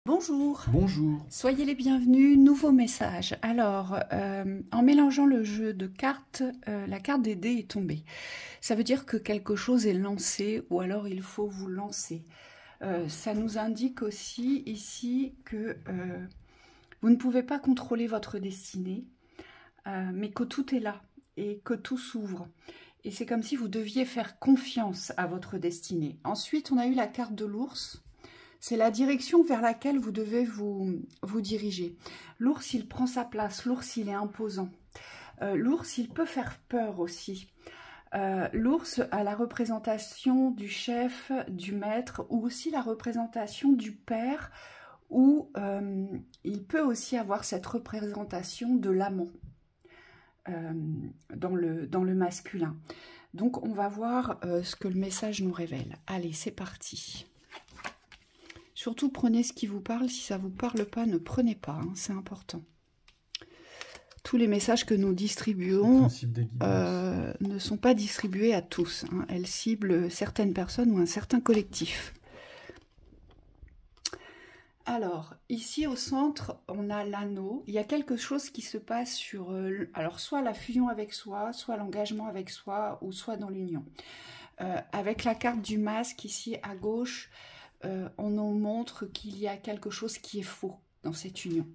Bonjour, Bonjour. soyez les bienvenus, nouveau message. Alors, en mélangeant le jeu de cartes, la carte des dés est tombée. Ça veut dire que quelque chose est lancé ou alors il faut vous lancer. Ça nous indique aussi ici que vous ne pouvez pas contrôler votre destinée, mais que tout est là et que tout s'ouvre. Et c'est comme si vous deviez faire confiance à votre destinée. Ensuite, on a eu la carte de l'ours. C'est la direction vers laquelle vous devez vous diriger. L'ours, il prend sa place. L'ours, il est imposant. L'ours, il peut faire peur aussi. L'ours a la représentation du chef, du maître, ou aussi la représentation du père, ou il peut aussi avoir cette représentation de l'amant dans le masculin. Donc, on va voir ce que le message nous révèle. Allez, c'est parti. Surtout, prenez ce qui vous parle. Si ça ne vous parle pas, ne prenez pas. Hein, c'est important. Tous les messages que nous distribuons ne sont pas distribués à tous. Hein. Elles ciblent certaines personnes ou un certain collectif. Alors, ici au centre, on a l'anneau. Il y a quelque chose qui se passe sur... alors, soit la fusion avec soi, soit l'engagement avec soi, ou soit dans l'union. Avec la carte du masque ici à gauche... on nous montre qu'il y a quelque chose qui est faux dans cette union.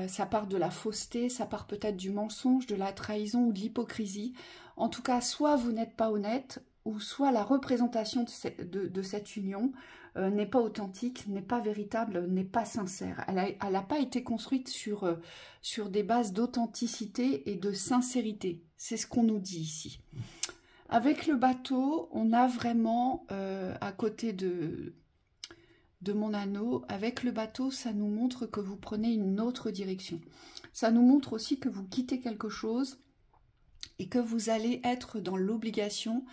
Ça part de la fausseté, ça part peut-être du mensonge, de la trahison ou de l'hypocrisie. En tout cas, soit vous n'êtes pas honnête, ou soit la représentation de cette union n'est pas authentique, n'est pas véritable, n'est pas sincère. Elle n'a pas été construite sur des bases d'authenticité et de sincérité. C'est ce qu'on nous dit ici. Avec le bateau, on a vraiment, à côté de mon anneau, avec le bateau, ça nous montre que vous prenez une autre direction. Ça nous montre aussi que vous quittez quelque chose et que vous allez être dans l'obligation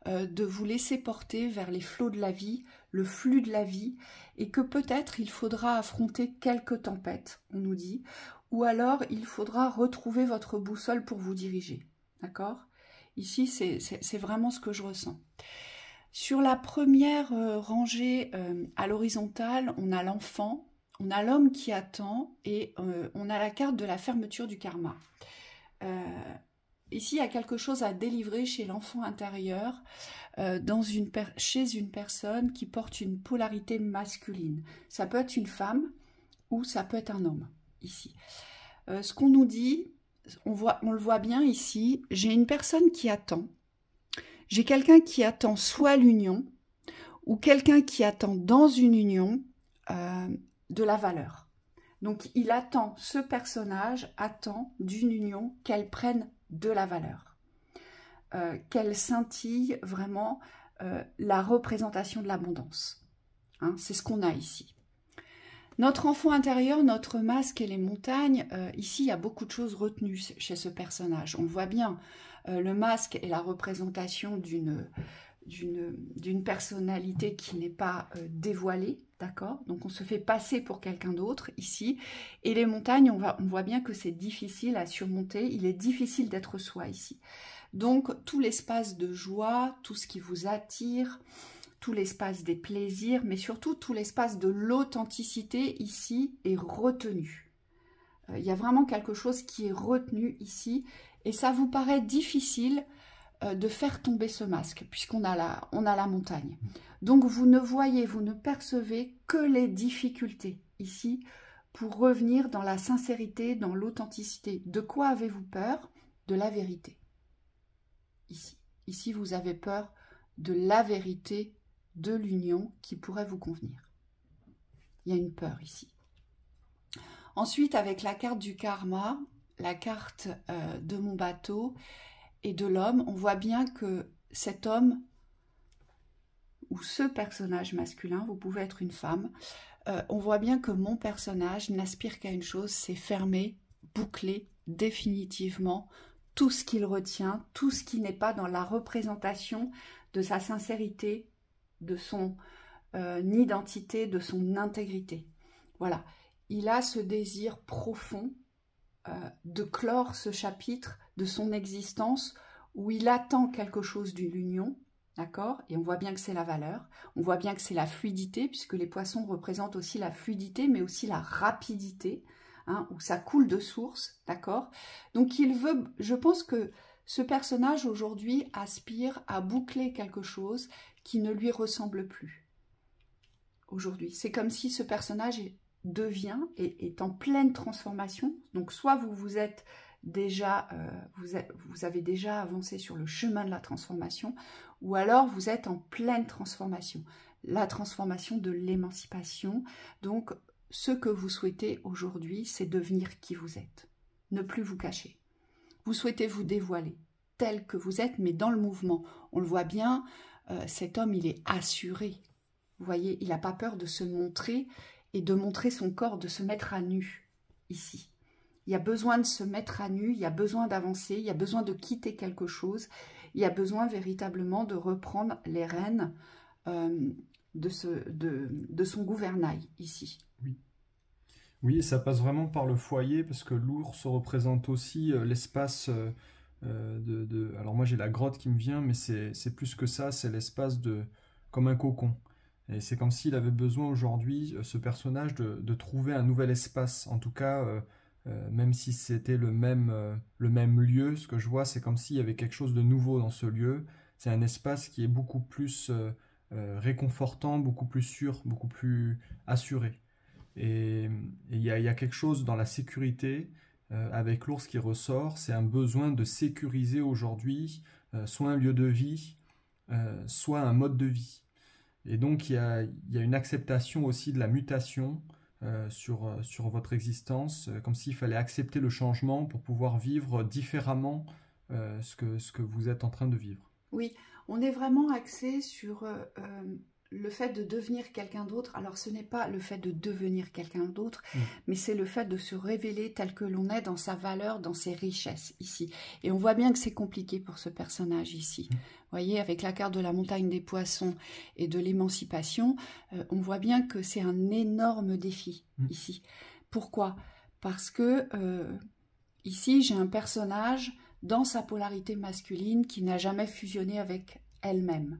de vous laisser porter vers les flots de la vie, le flux de la vie, et que peut-être il faudra affronter quelques tempêtes, on nous dit, ou alors il faudra retrouver votre boussole pour vous diriger. D'accord ? Ici, c'est vraiment ce que je ressens. Sur la première rangée à l'horizontale, on a l'enfant, on a l'homme qui attend et on a la carte de la fermeture du karma. Ici, il y a quelque chose à délivrer chez l'enfant intérieur, chez une personne qui porte une polarité masculine. Ça peut être une femme ou ça peut être un homme, ici. Ce qu'on nous dit... On le voit bien ici, j'ai une personne qui attend. J'ai quelqu'un qui attend soit l'union, ou quelqu'un qui attend dans une union de la valeur. Donc il attend, ce personnage attend d'une union qu'elle prenne de la valeur. Qu'elle scintille vraiment la représentation de l'abondance. Hein, c'est ce qu'on a ici. Notre enfant intérieur, notre masque et les montagnes, ici il y a beaucoup de choses retenues chez ce personnage. On le voit bien, le masque est la représentation d'une personnalité qui n'est pas dévoilée, d'accord? Donc on se fait passer pour quelqu'un d'autre ici. Et les montagnes, on voit bien que c'est difficile à surmonter, il est difficile d'être soi ici. Donc tout l'espace de joie, tout ce qui vous attire, tout l'espace des plaisirs, mais surtout tout l'espace de l'authenticité ici est retenu. Il y a vraiment quelque chose qui est retenu ici, et ça vous paraît difficile de faire tomber ce masque, puisqu'on a la montagne. Donc vous ne voyez, vous ne percevez que les difficultés ici, pour revenir dans la sincérité, dans l'authenticité. De quoi avez-vous peur? De la vérité. Ici vous avez peur de la vérité, de l'union qui pourrait vous convenir. Il y a une peur ici. Ensuite, avec la carte du karma, la carte de mon bateau et de l'homme, on voit bien que cet homme ou ce personnage masculin, vous pouvez être une femme, on voit bien que mon personnage n'aspire qu'à une chose, c'est fermer, boucler définitivement tout ce qu'il retient, tout ce qui n'est pas dans la représentation de sa sincérité, de son identité, de son intégrité. Voilà, il a ce désir profond de clore ce chapitre de son existence où il attend quelque chose d'une union, d'accord? Et on voit bien que c'est la valeur, on voit bien que c'est la fluidité, puisque les poissons représentent aussi la fluidité, mais aussi la rapidité, hein, où ça coule de source, d'accord? Donc il veut, je pense que ce personnage aujourd'hui aspire à boucler quelque chose qui ne lui ressemble plus. Aujourd'hui, c'est comme si ce personnage devient et est en pleine transformation. Donc soit vous êtes déjà, vous avez déjà avancé sur le chemin de la transformation, ou alors vous êtes en pleine transformation. La transformation de l'émancipation. Donc, ce que vous souhaitez aujourd'hui, c'est devenir qui vous êtes. Ne plus vous cacher. Vous souhaitez vous dévoiler tel que vous êtes, mais dans le mouvement. On le voit bien, cet homme, il est assuré. Vous voyez, il n'a pas peur de se montrer et de montrer son corps, de se mettre à nu, ici. Il y a besoin de se mettre à nu, il y a besoin d'avancer, il y a besoin de quitter quelque chose, il y a besoin véritablement de reprendre les rênes de son gouvernail, ici. Oui. Oui, et ça passe vraiment par le foyer, parce que l'ours représente aussi l'espace alors moi j'ai la grotte qui me vient, mais c'est plus que ça, c'est l'espace comme un cocon. Et c'est comme s'il avait besoin aujourd'hui, ce personnage, de trouver un nouvel espace. En tout cas, même si c'était le même lieu, ce que je vois, c'est comme s'il y avait quelque chose de nouveau dans ce lieu. C'est un espace qui est beaucoup plus réconfortant, beaucoup plus sûr, beaucoup plus assuré. Et il y a quelque chose dans la sécurité, avec l'ours qui ressort, c'est un besoin de sécuriser aujourd'hui soit un lieu de vie, soit un mode de vie. Et donc il y a une acceptation aussi de la mutation sur votre existence, comme s'il fallait accepter le changement pour pouvoir vivre différemment ce que vous êtes en train de vivre. Oui, on est vraiment axé sur le fait de devenir quelqu'un d'autre. Alors ce n'est pas le fait de devenir quelqu'un d'autre, mais c'est le fait de se révéler tel que l'on est dans sa valeur, dans ses richesses ici. Et on voit bien que c'est compliqué pour ce personnage ici. Vous voyez, avec la carte de la montagne des poissons et de l'émancipation, on voit bien que c'est un énorme défi ici. Pourquoi? Parce que ici, j'ai un personnage dans sa polarité masculine qui n'a jamais fusionné avec elle-même.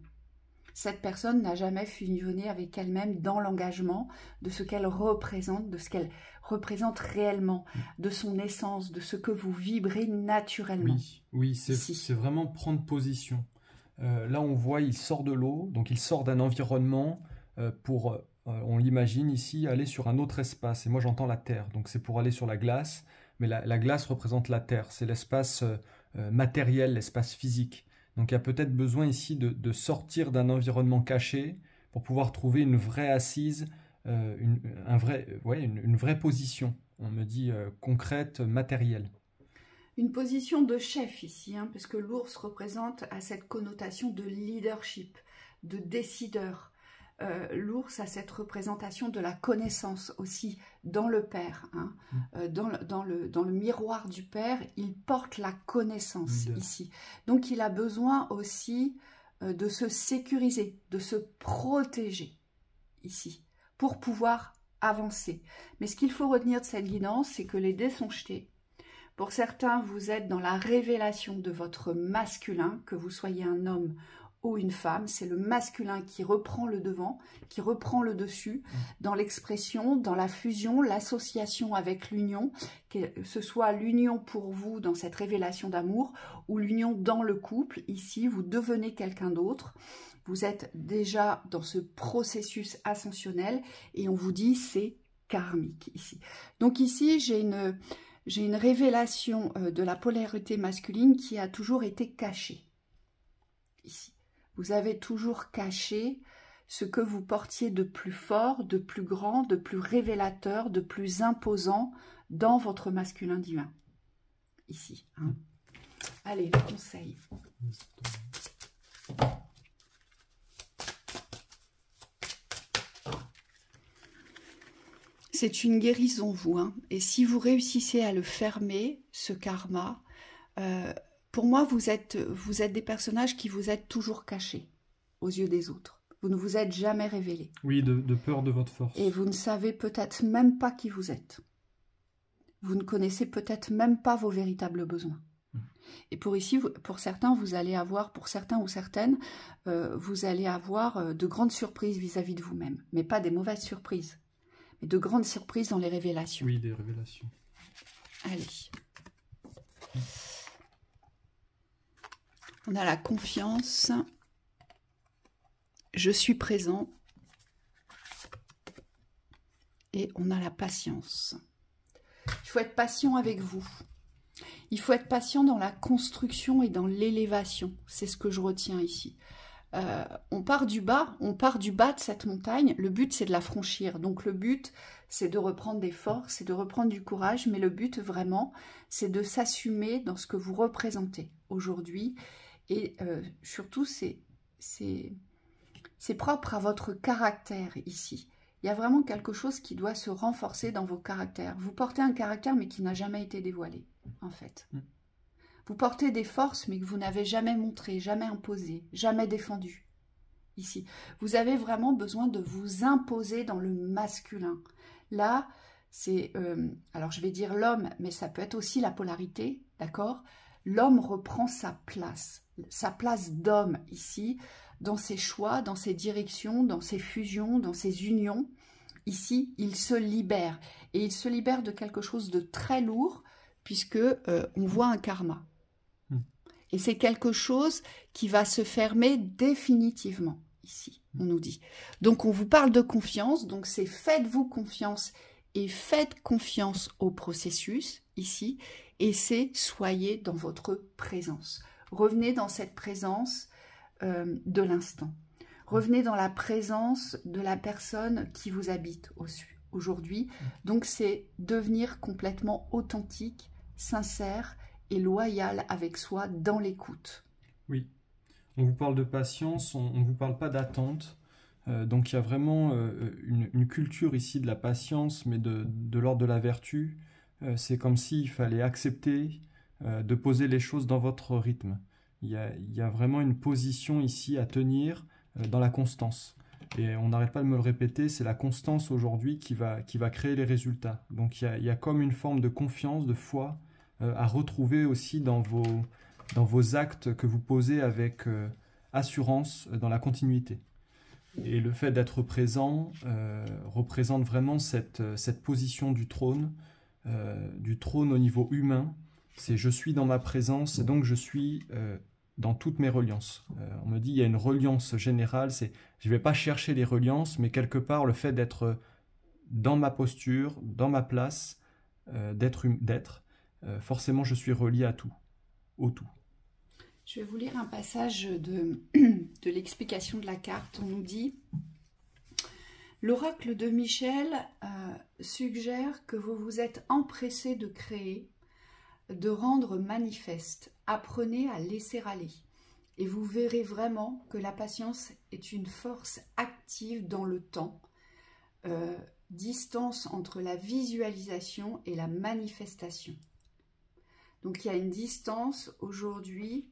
Cette personne n'a jamais fusionné avec elle-même dans l'engagement de ce qu'elle représente, de ce qu'elle représente réellement, de son essence, de ce que vous vibrez naturellement. Oui, c'est vraiment prendre position. Là, on voit, il sort de l'eau, donc il sort d'un environnement pour, on l'imagine ici, aller sur un autre espace. Et moi, j'entends la terre, donc c'est pour aller sur la glace. Mais la glace représente la terre, c'est l'espace matériel, l'espace physique. Donc il y a peut-être besoin ici de sortir d'un environnement caché pour pouvoir trouver une vraie assise, une vraie position, on me dit concrète, matérielle. Une position de chef ici, hein, parce que l'ours représente à cette connotation de leadership, de décideur. L'ours a cette représentation de la connaissance aussi dans le père, hein. Dans le miroir du père, il porte la connaissance ici. Donc il a besoin aussi de se sécuriser, de se protéger ici, pour pouvoir avancer. Mais ce qu'il faut retenir de cette guidance, c'est que les dés sont jetés. Pour certains, vous êtes dans la révélation de votre masculin, que vous soyez un homme ou une femme, c'est le masculin qui reprend le devant, qui reprend le dessus dans l'expression, dans la fusion, l'association avec l'union, que ce soit l'union pour vous dans cette révélation d'amour ou l'union dans le couple. Ici, vous devenez quelqu'un d'autre, vous êtes déjà dans ce processus ascensionnel et on vous dit c'est karmique ici. Donc ici, j'ai une révélation de la polarité masculine qui a toujours été cachée ici. Vous avez toujours caché ce que vous portiez de plus fort, de plus grand, de plus révélateur, de plus imposant dans votre masculin divin. Ici. Hein. Allez, le conseil. C'est une guérison, vous. Hein. Et si vous réussissez à le fermer, ce karma, pour moi, vous êtes des personnages qui vous êtes toujours cachés aux yeux des autres. Vous ne vous êtes jamais révélés. Oui, de peur de votre force. Et vous ne savez peut-être même pas qui vous êtes. Vous ne connaissez peut-être même pas vos véritables besoins. Et pour certains, vous allez avoir, pour certains ou certaines, vous allez avoir de grandes surprises vis-à-vis de vous-même. Mais pas des mauvaises surprises, mais de grandes surprises dans les révélations. Oui, des révélations. Allez. On a la confiance. Je suis présent. Et on a la patience. Il faut être patient avec vous. Il faut être patient dans la construction et dans l'élévation. C'est ce que je retiens ici. On part du bas de cette montagne. Le but, c'est de la franchir. Donc le but, c'est de reprendre des forces, c'est de reprendre du courage. Mais le but, vraiment, c'est de s'assumer dans ce que vous représentez aujourd'hui. Et surtout, c'est propre à votre caractère ici. Il y a vraiment quelque chose qui doit se renforcer dans vos caractères. Vous portez un caractère, mais qui n'a jamais été dévoilé, en fait. Vous portez des forces, mais que vous n'avez jamais montrées, jamais imposées, jamais défendues, ici. Vous avez vraiment besoin de vous imposer dans le masculin. Là, c'est... alors, je vais dire l'homme, mais ça peut être aussi la polarité, d'accord? L'homme reprend sa place d'homme, ici, dans ses choix, dans ses directions, dans ses fusions, dans ses unions. Ici, il se libère. Et il se libère de quelque chose de très lourd, puisque on voit un karma. Et c'est quelque chose qui va se fermer définitivement, ici, on nous dit. Donc, on vous parle de confiance. Donc, c'est faites-vous confiance et faites confiance au processus, ici. Et c'est soyez dans votre présence. Revenez dans cette présence de l'instant. Revenez dans la présence de la personne qui vous habite aujourd'hui. Donc, c'est devenir complètement authentique, sincère et loyal avec soi dans l'écoute. Oui. On vous parle de patience, on ne vous parle pas d'attente. Donc, il y a vraiment une culture ici de la patience, mais de l'ordre de la vertu. C'est comme s'il fallait accepter de poser les choses dans votre rythme. Il y a vraiment une position ici à tenir dans la constance. Et on n'arrête pas de me le répéter, c'est la constance aujourd'hui qui va créer les résultats. Donc il y a comme une forme de confiance, de foi à retrouver aussi dans vos actes que vous posez avec assurance dans la continuité. Et le fait d'être présent représente vraiment cette position du trône au niveau humain. C'est je suis dans ma présence et donc je suis dans toutes mes reliances. On me dit il y a une reliance générale, je ne vais pas chercher les reliances, mais quelque part le fait d'être dans ma posture, dans ma place, forcément je suis relié à tout, au tout. Je vais vous lire un passage de l'explication de la carte. On nous dit l'oracle de Michel suggère que vous vous êtes empressé de créer, de rendre manifeste. Apprenez à laisser aller. Et vous verrez vraiment que la patience est une force active dans le temps. Distance entre la visualisation et la manifestation. Donc il y a une distance aujourd'hui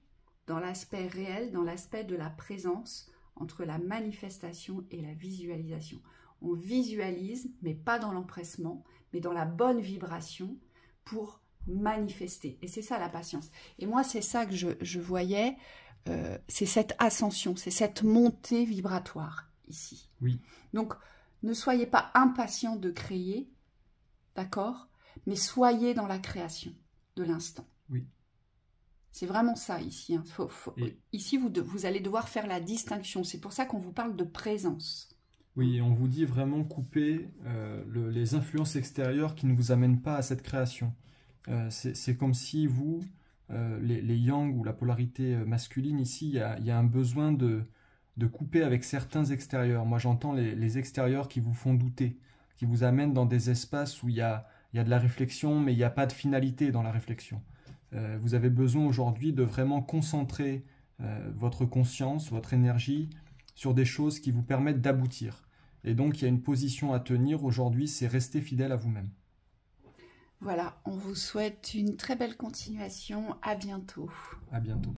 dans l'aspect réel, dans l'aspect de la présence entre la manifestation et la visualisation. On visualise, mais pas dans l'empressement, mais dans la bonne vibration pour manifester. Et c'est ça la patience. Et moi, c'est ça que je voyais, c'est cette ascension, c'est cette montée vibratoire ici. Oui. Donc, ne soyez pas impatient de créer, d'accord, mais soyez dans la création de l'instant. Oui. C'est vraiment ça ici. Hein. Ici, vous allez devoir faire la distinction. C'est pour ça qu'on vous parle de présence. Oui, on vous dit vraiment couper les influences extérieures qui ne vous amènent pas à cette création. C'est comme si vous, les yang ou la polarité masculine, ici, il y a un besoin de couper avec certains extérieurs. Moi, j'entends les extérieurs qui vous font douter, qui vous amènent dans des espaces où il y a de la réflexion, mais il n'y a pas de finalité dans la réflexion. Vous avez besoin aujourd'hui de vraiment concentrer votre conscience, votre énergie sur des choses qui vous permettent d'aboutir. Et donc, il y a une position à tenir aujourd'hui, c'est rester fidèle à vous-même. Voilà, on vous souhaite une très belle continuation. À bientôt. À bientôt.